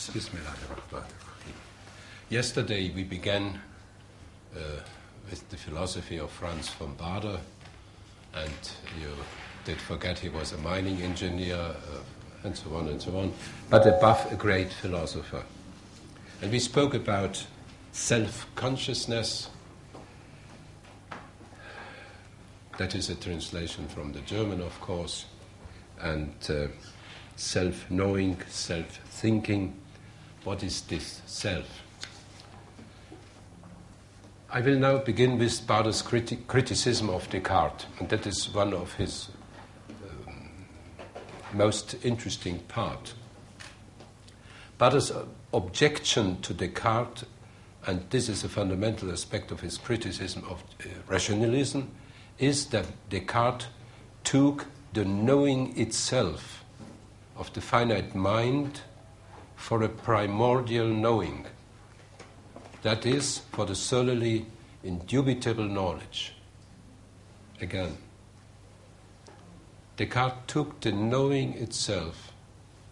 Bismillahirrahmanirrahim. Yesterday we began with the philosophy of Franz von Baader, and you did forget he was a mining engineer, and so on, but above a great philosopher. And we spoke about self-consciousness. That is a translation from the German, of course, and self-knowing, self-thinking. What is this self? I will now begin with Baader's criticism of Descartes, and that is one of his most interesting part. Baader's objection to Descartes, and this is a fundamental aspect of his criticism of rationalism, is that Descartes took the knowing itself of the finite mind for a primordial knowing, that is, for the solely indubitable knowledge. Again, Descartes took the knowing itself,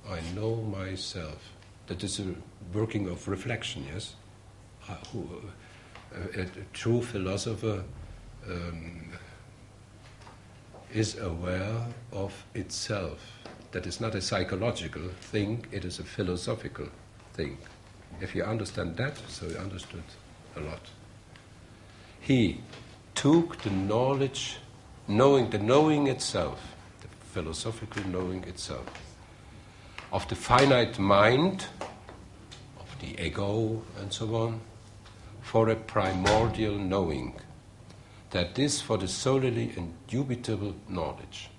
I know myself, that is a working of reflection, yes? A true philosopher is aware of itself. That is not a psychological thing, it is a philosophical thing. If you understand that, so you understood a lot. He took the knowledge, the knowing itself, the philosophical knowing itself, of the finite mind, of the ego and so on, for a primordial knowing, that is, for the solely indubitable knowledge.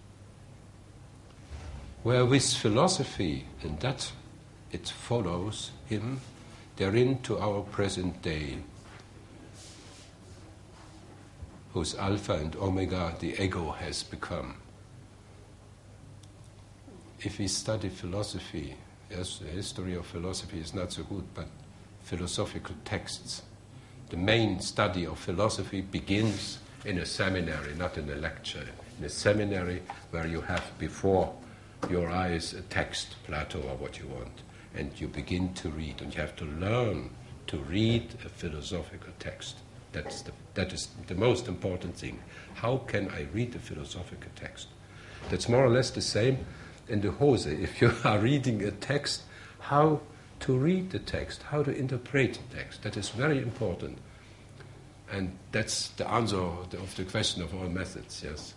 Wherewith philosophy, and that it follows him therein to our present day, whose alpha and omega the ego has become. If we study philosophy, yes, the history of philosophy is not so good, but philosophical texts, the main study of philosophy begins in a seminary, not in a lecture. In a seminary where you have before your eyes a text, Plato or what you want, and you begin to read, and you have to learn to read a philosophical text. That is the most important thing. How can I read a philosophical text? That's more or less the same in the Hose. If you are reading a text, how to read the text, how to interpret the text, that is very important. And that's the answer of the question of all methods, yes.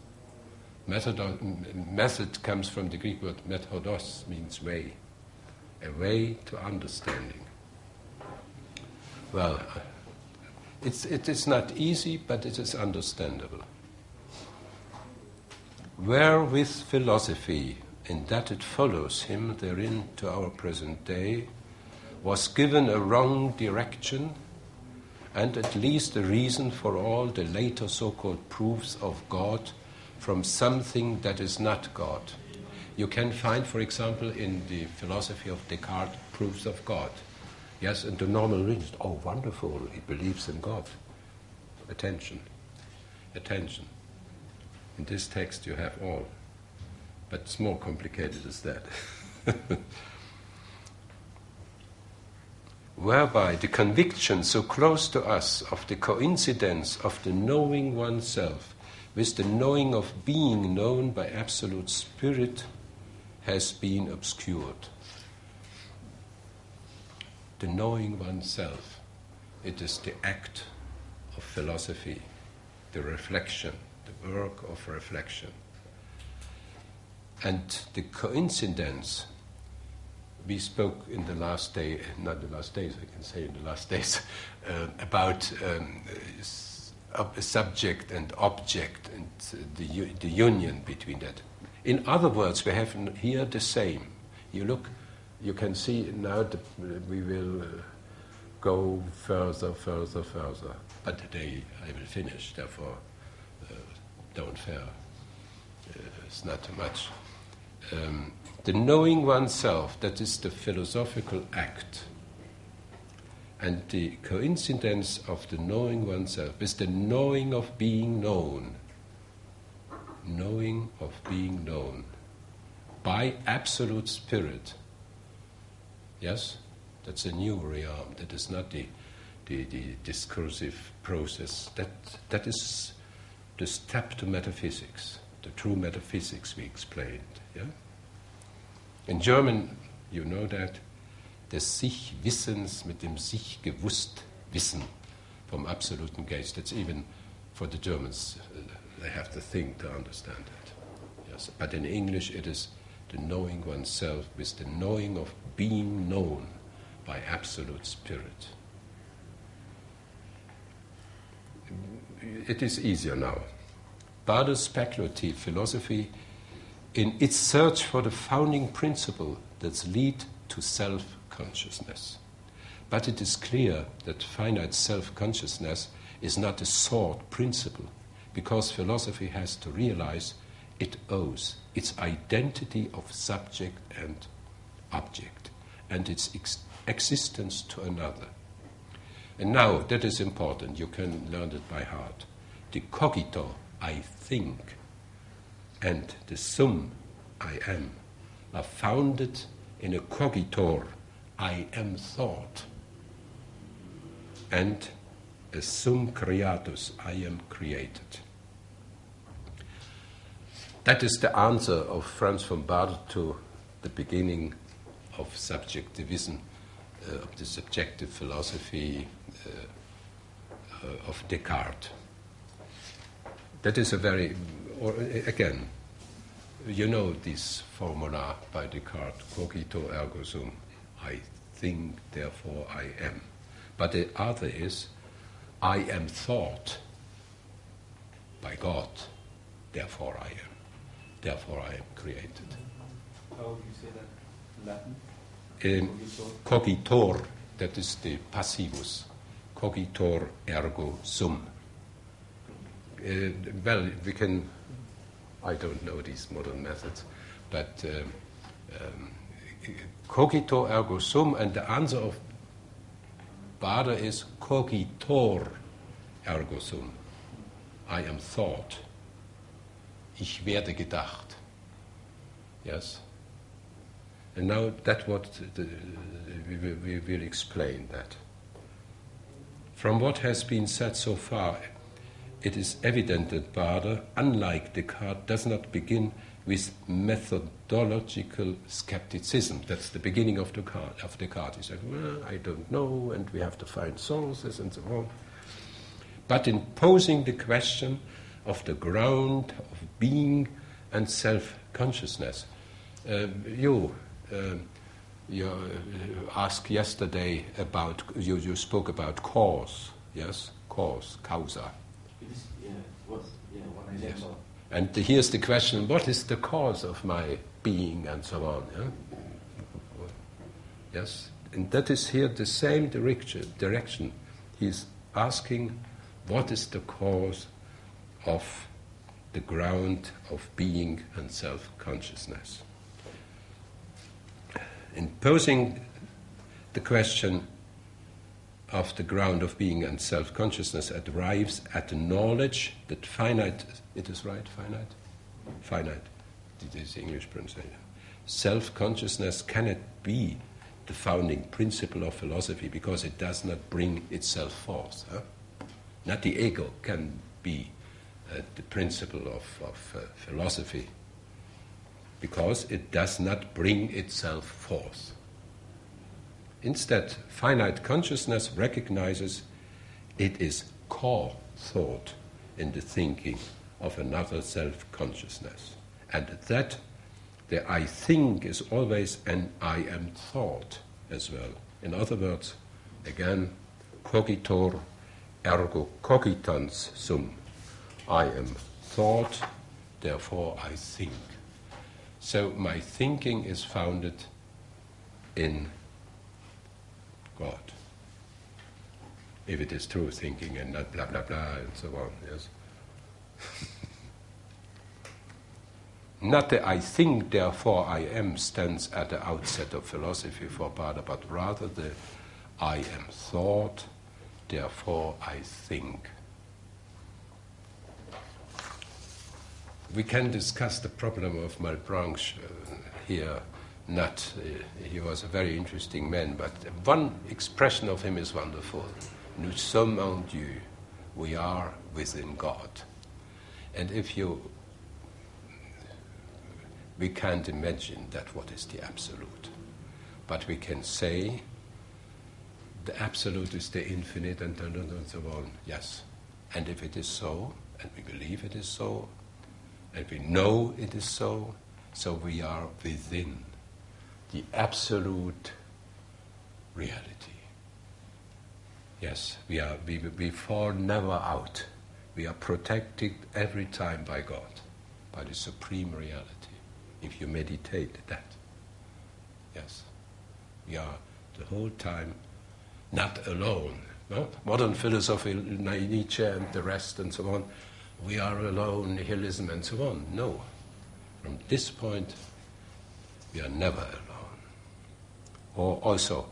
Method comes from the Greek word methodos, means way, a way to understanding. Well, it is not easy, but it is understandable. Wherewith philosophy, in that it follows him therein to our present day, was given a wrong direction, and at least a reason for all the later so-called proofs of God from something that is not God. You can find, for example, in the philosophy of Descartes, proofs of God. Yes, and the normal reader, oh, wonderful, he believes in God. Attention. In this text you have all, but it's more complicated as that. Whereby the conviction so close to us of the coincidence of the knowing oneself with the knowing of being known by absolute spirit has been obscured. The knowing oneself, it is the act of philosophy, the reflection, the work of reflection. And the coincidence, we spoke in the last day, not the last days, I can say in the last days, about a subject and object and the union between that. In other words, we have here the same. You look, you can see now that we will go further. But today I will finish, therefore don't fear. It's not too much. The knowing oneself, that is the philosophical act, and the coincidence of the knowing oneself is the knowing of being known. Knowing of being known by absolute spirit. Yes? That's a new realm. That is not the discursive process. That is the step to metaphysics, the true metaphysics we explained. Yeah? In German, you know that, des Sich-Wissens mit dem Sich-Gewusst-Wissen vom absoluten Geist. That's even for the Germans, they have to think to understand it. Yes, but in English it is the knowing oneself with the knowing of being known by absolute spirit. It is easier now. Bade's speculative philosophy, in its search for the founding principle that leads to self-consciousness. But it is clear that finite self-consciousness is not a sought principle, because philosophy has to realize it owes its identity of subject and object, and its existence to another. And now, that is important, you can learn it by heart. The cogito, I think, and the sum, I am, are founded in a cogitor, I am thought, and a sum creatus, I am created. That is the answer of Franz von Bade to the beginning of subjectivism, of the subjective philosophy of Descartes. That is a very, again, you know this formula by Descartes, cogito ergo sum, I think, therefore I am. But the other is, I am thought by God, therefore I am. Therefore I am created. How would you say that in Latin? Cogitor, that is the passivus. Cogitor ergo sum. Well, we can, I don't know these modern methods, but cogito ergo sum, and the answer of Bade is cogitor ergo sum. I am thought. Ich werde gedacht. Yes? And now that's what we will explain that. From what has been said so far, it is evident that Bade, unlike Descartes, does not begin with methodological skepticism. That's the beginning of Descartes. He said, well, I don't know, and we have to find sources and so on. But in posing the question of the ground of being and self-consciousness, you asked yesterday about, you spoke about cause, yes? Cause, causa. One example. Yes. And here's the question, what is the cause of my being and so on? Yeah? Yes? And that is here the same direction. He's asking, what is the cause of the ground of being and self-consciousness? In posing the question of the ground of being and self-consciousness, arrives at the knowledge that finite, it is right, finite? Finite, it is the English pronunciation. Self-consciousness cannot be the founding principle of philosophy because it does not bring itself forth. Huh? Not the ego can be the principle of philosophy because it does not bring itself forth. Instead, finite consciousness recognizes it is core thought in the thinking of another self-consciousness, and that the I think is always an I am thought as well. In other words, again, cogitor ergo cogitans sum. I am thought, therefore I think. So my thinking is founded in God. If it is true thinking and not blah, blah, blah, and so on, yes. Not the I think, therefore I am stands at the outset of philosophy for Bade, but rather the I am thought, therefore I think. We can discuss the problem of Malebranche here he was a very interesting man, but one expression of him is wonderful. Nous sommes en Dieu. We are within God. And we can't imagine that what is the absolute. But we can say the absolute is the infinite and so on. Yes. And if it is so, and we believe it is so, and we know it is so, so we are within the absolute reality. Yes, we fall never out. We are protected every time by God, by the supreme reality, if you meditate that. Yes, we are the whole time not alone. No? Modern philosophy, Nietzsche and the rest and so on, we are alone, nihilism and so on. No, from this point, we are never alone. Or also,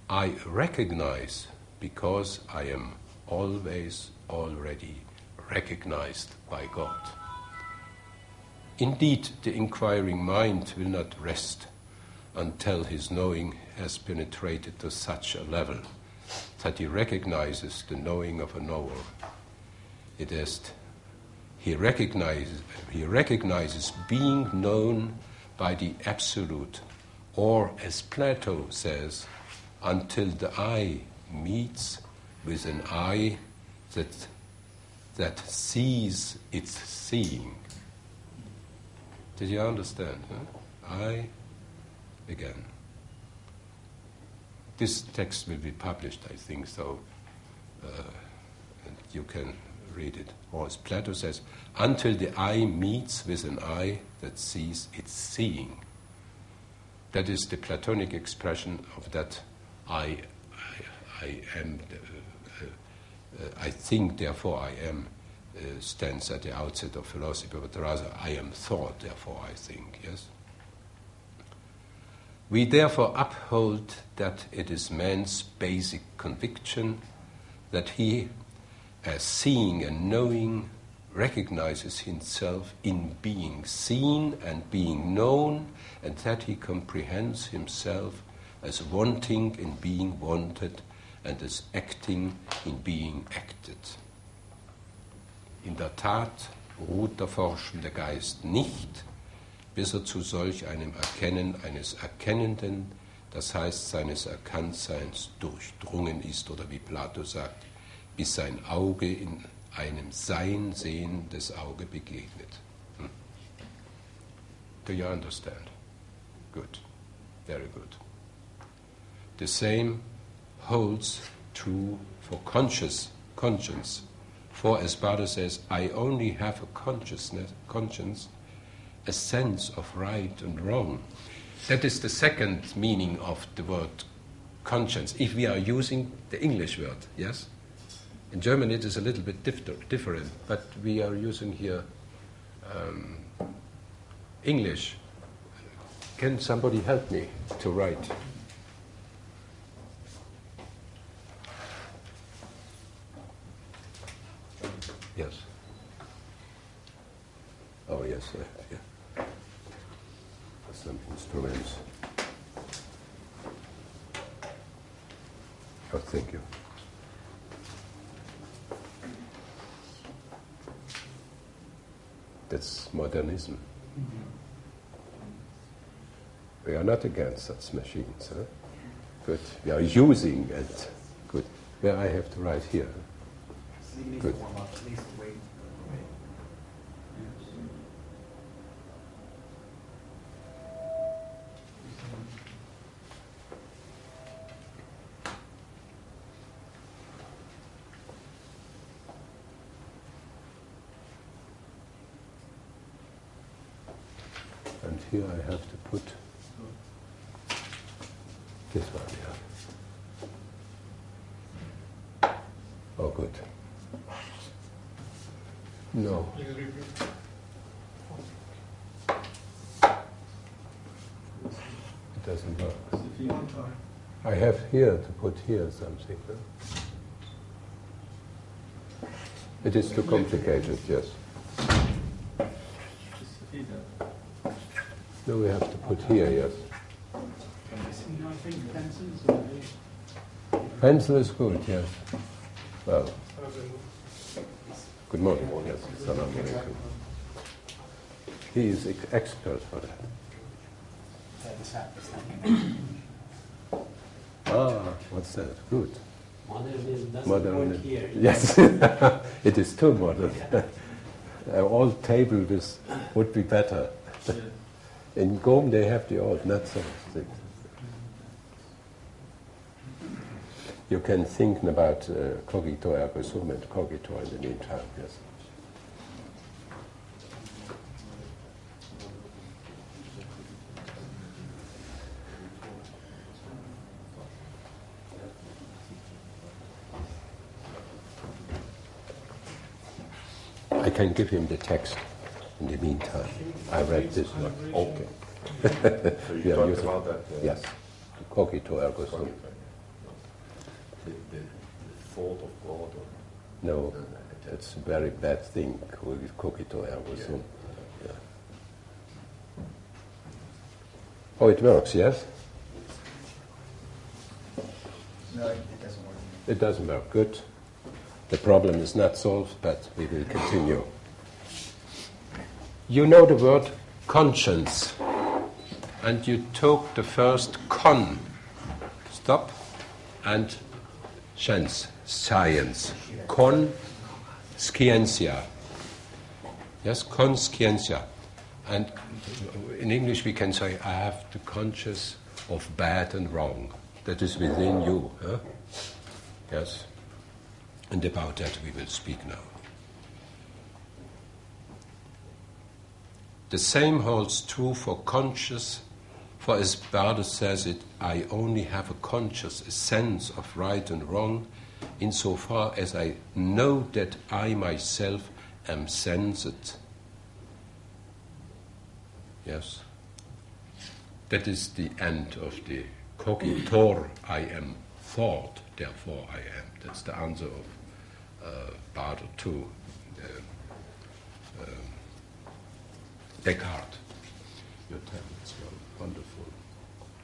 I recognize because I am always already recognized by God. Indeed, the inquiring mind will not rest until his knowing has penetrated to such a level that he recognizes the knowing of a knower. It is, he recognizes being known by the Absolute, or as Plato says, until the eye meets with an eye that sees its seeing. Did you understand? Huh? Eye again. This text will be published, I think, so and you can read it. Or as Plato says, until the eye meets with an eye that sees its seeing. That is the Platonic expression of that I am, I think, therefore I am, stands at the outset of philosophy, but rather I am thought, therefore I think, yes? We therefore uphold that it is man's basic conviction that he, as seeing and knowing, recognizes himself in being seen and being known, and that he comprehends himself as wanting in being wanted and as acting in being acted. In der Tat ruht der forschende Geist nicht, bis zu solch einem Erkennen eines Erkennenden, das heißt seines Erkanntseins, durchdrungen ist, oder wie Plato sagt, bis sein Auge in einem Sein sehen des Auge begegnet. Do you understand? Good. Very good. The same holds true for conscience. For as Plato says, I only have a conscience, a sense of right and wrong. That is the second meaning of the word conscience, if we are using the English word, yes? In German it is a little bit different, but we are using here English. Can somebody help me to write? Yes. Oh, yes, yeah. Some instruments. Oh, thank you. That's modernism. We are not against such machines, huh? Good. We are using it. Good. Where I have to write here. Good. And here I have to put this one here. Oh, good. No. It doesn't work. I have here to put here something. Huh? It is too complicated, yes. No, we have to put here, yes. think pencil is okay. Pencil is good, yes. Well, good morning. Yes, Salam alaikum. He is expert for that. What's that? Good. Modern. Here. Yes, it is too modern. An old table would be better. In Gom they have the old, not so strict. You can think about cogito ergo sum and cogito in the meantime, yes. I can give him the text in the meantime. I read this one. Okay. So you talked about that? Yes. Cogito ergo sum. The thought of God? Or no, it's a very bad thing, cogito ergo sum. Yeah. Oh, it works, yes? No, it doesn't work. It doesn't work. Good. The problem is not solved, but we will continue. You know the word conscience, and you took the first con, stop, and science. Con scientia. Yes, con scientia. And in English we can say, I have the conscience of bad and wrong. That is within you. Huh? Yes. And about that we will speak now. The same holds true for conscious, for as Barthes says it, I only have a conscious sense of right and wrong insofar as I know that I myself am sensed. Yes? That is the end of the cogitor, I am thought, therefore I am. That's the answer of Barthes to Descartes. Your tablets were wonderful.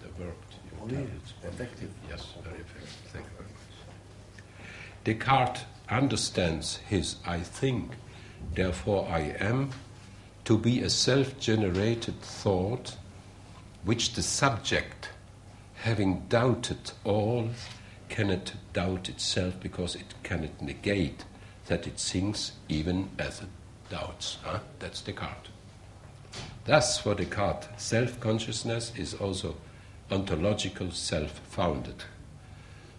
They worked. Your tablets were effective. Yes, very effective. Thank you very much. Descartes understands his I think, therefore I am, to be a self-generated thought which the subject, having doubted all, cannot doubt itself because it cannot negate that it thinks even as it doubts. That's Descartes. Thus, for Descartes, self-consciousness is also ontological self-founded.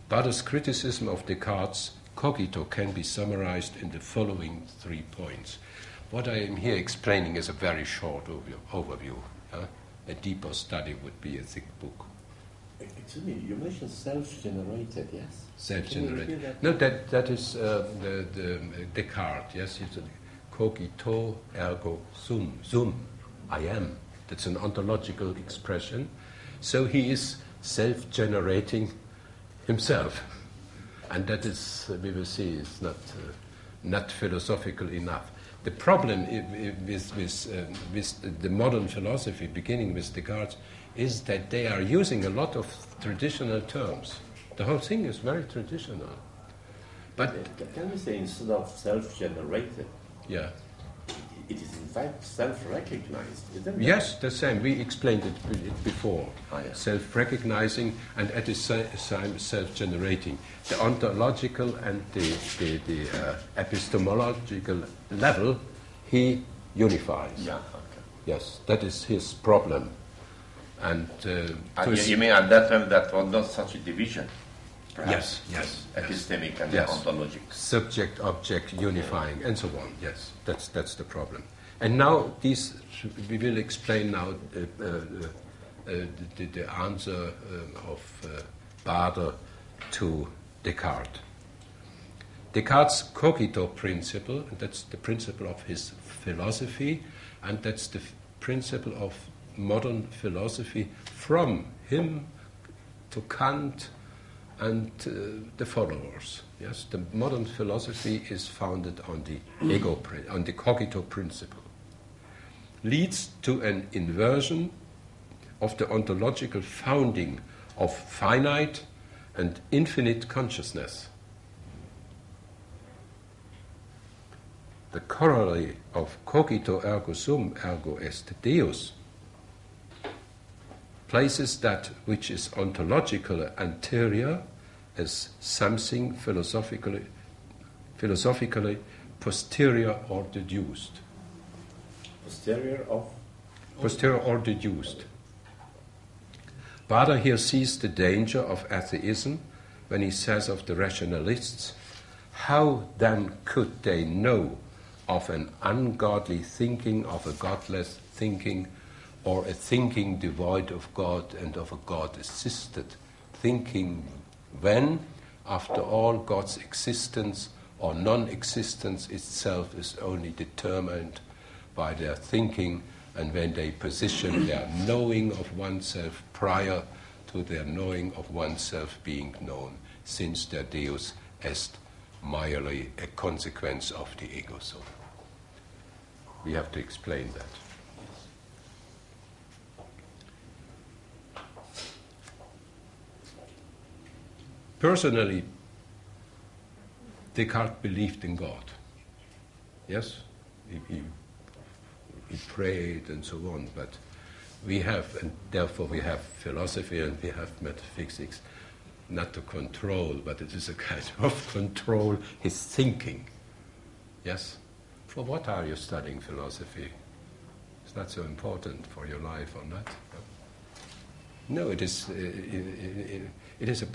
Barthes' criticism of Descartes' cogito can be summarized in the following 3 points. What I am here explaining is a very short overview. A deeper study would be a thick book. Excuse me, you mentioned self-generated, yes? Self-generated. No, that is the Descartes, yes? It's a cogito ergo sum. Sum, I am. That's an ontological expression. So he is self-generating himself. And that is, we will see, is not philosophical enough. The problem with the modern philosophy, beginning with Descartes, is that they are using a lot of traditional terms. The whole thing is very traditional. But can we say instead of self-generated, yeah, it is in fact self-recognized, isn't it? Yes, the same. We explained it before. Yeah. Self-recognizing and at the same time self-generating. The ontological and the epistemological level he unifies. Yeah, okay. Yes, that is his problem. And you mean at that time that was not such a division? Perhaps? Yes. Epistemic and ontological. Subject, object, unifying, and so on. Yes, that's the problem. And now we will explain now the answer of Barthes to Descartes. Descartes' cogito principle, and that's the principle of his philosophy, and that's the principle of modern philosophy from him to Kant and the followers. Yes, the modern philosophy is founded on the on the cogito principle. Leads to an inversion of the ontological founding of finite and infinite consciousness. The corollary of cogito ergo sum ergo est Deus places that which is ontologically anterior as something philosophically posterior or deduced. Posterior of? Posterior or deduced. Bader here sees the danger of atheism when he says of the rationalists, how then could they know of an ungodly thinking, of a godless thinking, or a thinking devoid of God and of a God-assisted thinking, when, after all, God's existence or non-existence itself is only determined by their thinking, and when they position their knowing of oneself prior to their knowing of oneself being known, since their Deus est merely a consequence of the ego soul. We have to explain that. Personally, Descartes believed in God. Yes? He prayed and so on, but we have, and therefore we have philosophy and we have metaphysics, not to control, but it is a kind of control his thinking. Yes? For what are you studying philosophy? It's not so important for your life or not. No, it is a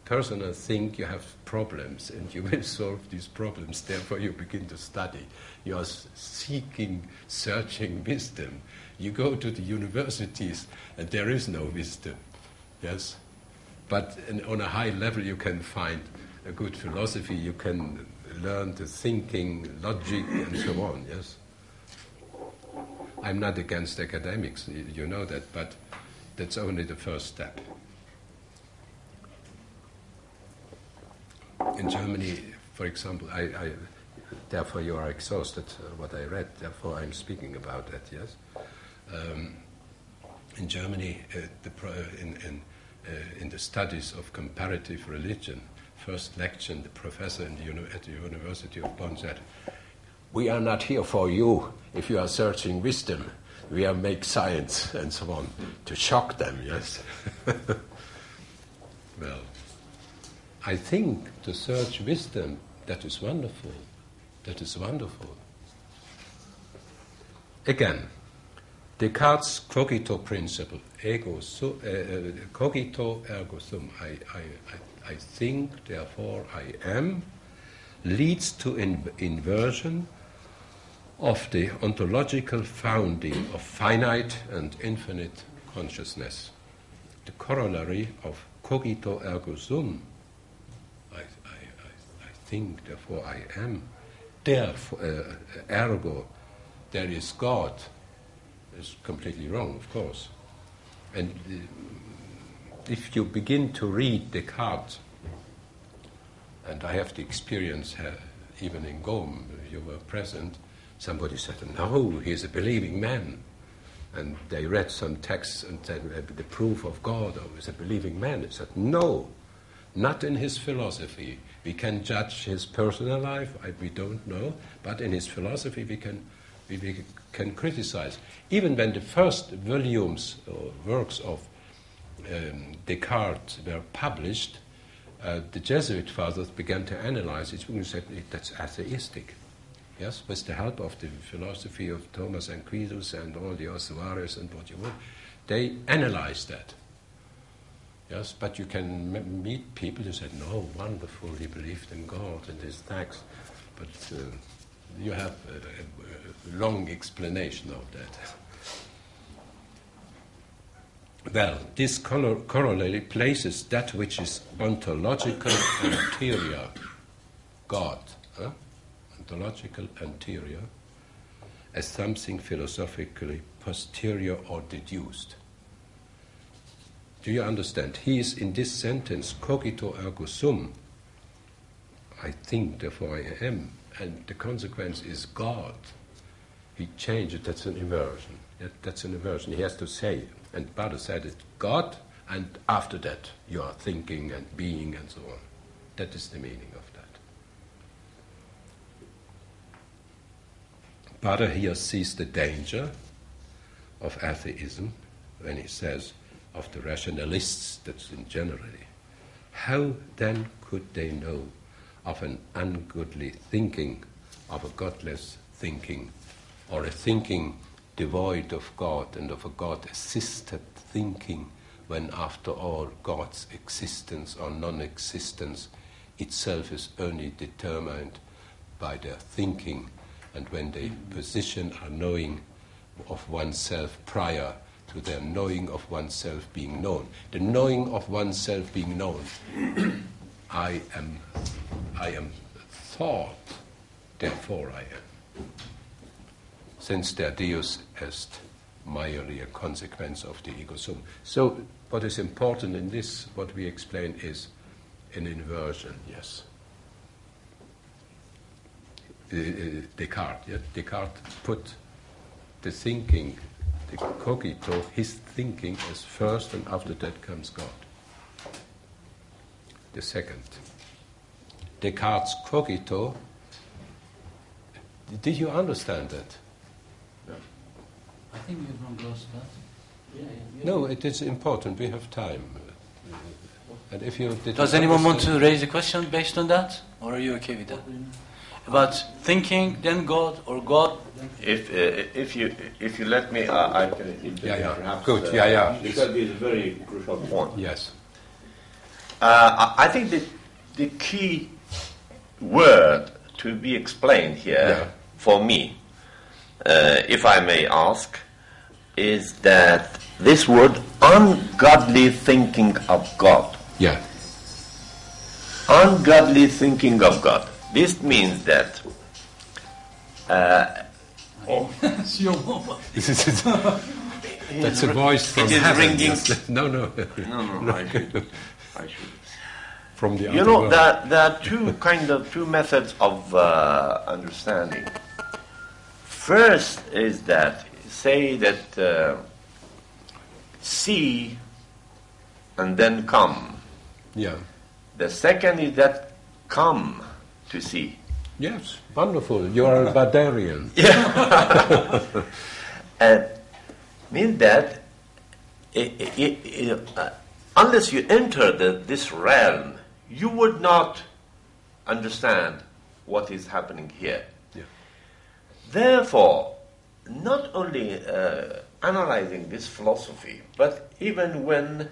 personal thing. You have problems and you will solve these problems. Therefore you begin to study. You are searching wisdom. You go to the universities and there is no wisdom. Yes? But on a high level you can find a good philosophy. You can learn the thinking, logic and so on. Yes? I'm not against academics, you know that, but that's only the first step. In Germany, for example, therefore you are exhausted what I read, therefore I'm speaking about that, yes? In Germany, in the studies of comparative religion, first lecture, the professor at the University of Bonn said, "We are not here for you if you are searching wisdom. We are make science," and so on, to shock them, yes? Well, I think to search wisdom, that is wonderful. That is wonderful. Again, Descartes' cogito principle, cogito ergo sum, I think, therefore I am, leads to inversion of the ontological founding of finite and infinite consciousness. The corollary of cogito ergo sum, I think, therefore I am, therefore, ergo, there is God, is completely wrong, of course. And if you begin to read Descartes, and I have the experience even in Gaume, you were present, somebody said, "No, he is a believing man." And they read some texts and said, "The proof of God is a believing man." He said, "No, not in his philosophy. We can judge his personal life, we don't know, but in his philosophy we can criticize." Even when the first volumes or works of Descartes were published, the Jesuit fathers began to analyze it and said that's atheistic. Yes, with the help of the philosophy of Thomas Aquinas and all the Ossuarius and what you want, they analyzed that. Yes, but you can meet people who said, "No, wonderful, he believed in God and his text," but you have a long explanation of that. Well, this corollary places that which is ontological anterior, God, ontological anterior, as something philosophically posterior or deduced. Do you understand? He is in this sentence, cogito ergo sum, I think, therefore I am, and the consequence is God. He changed it, that's an inversion. That's an inversion, he has to say. And Bader said it, God and after that you are thinking and being and so on. That is the meaning of that. Buddha here sees the danger of atheism when he says of the rationalists, that's in generally, how then could they know of an ungodly thinking, of a godless thinking, or a thinking devoid of God and of a God-assisted thinking, when after all God's existence or non-existence itself is only determined by their thinking, and when they position a knowing of oneself prior to their knowing of oneself being known. The knowing of oneself being known, I am thought, therefore I am. Since der Deus est merely a consequence of the ego sum. So what is important in this, what we explain, is an inversion, yes. Descartes, yeah? Descartes put the thinking, the cogito, his thinking as first, and after that comes God. The second. Descartes' cogito, did you understand that? I think you're from Grossstadt. No, it is important. We have time. And if you Does anyone want to raise a question based on that? Or are you okay with that? About thinking, then God, or God? If you let me, I can intervene perhaps. Good, Because this is a very crucial point. Yes. I think that the key word to be explained here, for me, if I may ask, is that this word ungodly thinking of God. Yeah. Ungodly thinking of God. This means that That's a voice from it is heaven. ringing. No, I should. from the You other know, world. there are two methods of understanding. First is that, say that see and then come. Yeah. The second is that come to see. Yes, wonderful. You are a barbarian. And mean that unless you enter this realm, you would not understand what is happening here. Yeah. Therefore, not only analyzing this philosophy, but even when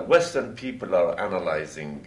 Western people are analyzing